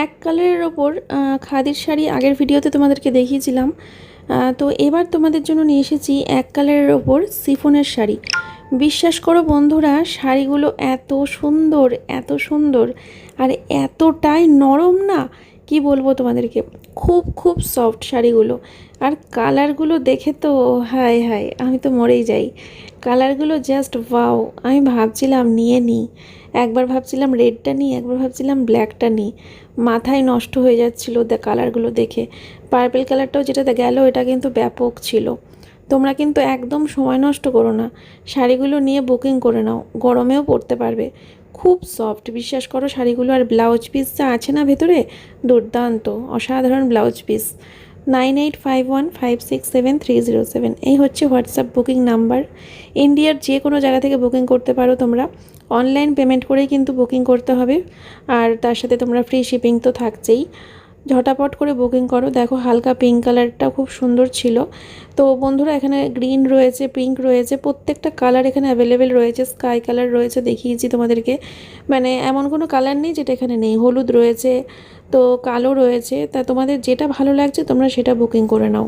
এক কালারের ওপর খাদির শাড়ি আগের ভিডিওতে তোমাদেরকে দেখিয়েছিলাম। তো এবার তোমাদের জন্য নিয়ে এসেছি এক কালারের ওপর শিফনের শাড়ি। বিশ্বাস করো বন্ধুরা, শাড়িগুলো এত সুন্দর, এত সুন্দর, আর এতটাই নরম না, কি বলবো তোমাদেরকে। খুব খুব সফট শাড়িগুলো। আর কালারগুলো দেখে তো হায় হায়, আমি তো মরেই যাই। কালারগুলো জাস্ট ওয়াও। আমি ভাবছিলাম নিয়ে নিই, একবার ভাবছিলাম রেডটা নিই, একবার ভাবছিলাম ব্ল্যাকটা নিই। মাথায় নষ্ট হয়ে যাচ্ছিলো কালারগুলো দেখে। পার্পেল কালারটাও যেটা গেল, এটা কিন্তু ব্যাপক ছিল। তোমরা কিন্তু একদম সময় নষ্ট করো না, শাড়িগুলো নিয়ে বুকিং করে নাও, গরমেও পরতে পারবে। খুব সফট, বিশ্বাস করো শাড়িগুলো। আর ব্লাউজ পিস যা আছে না ভেতরে, দুর্দান্ত, অসাধারণ ব্লাউজ পিস। 9851567307, এই হচ্ছে হোয়াটসঅ্যাপ বুকিং নাম্বার। ইন্ডিয়ার যে কোনো জায়গা থেকে বুকিং করতে পারো তোমরা। অনলাইন পেমেন্ট করেই কিন্তু বুকিং করতে হবে, আর তার সাথে তোমরা ফ্রি শিপিং তো থাকছেই। ঝটাপট করে বুকিং করো। দেখো হালকা পিঙ্ক কালারটা খুব সুন্দর ছিল। তো বন্ধুরা, এখানে গ্রিন রয়েছে, পিঙ্ক রয়েছে, প্রত্যেকটা কালার এখানে অ্যাভেলেবেল রয়েছে। স্কাই কালার রয়েছে, দেখিয়েছি তোমাদেরকে। মানে এমন কোনো কালার নেই যেটা এখানে নেই। হলুদ রয়েছে, তো কালো রয়েছে। তা তোমাদের যেটা ভালো লাগছে তোমরা সেটা বুকিং করে নাও।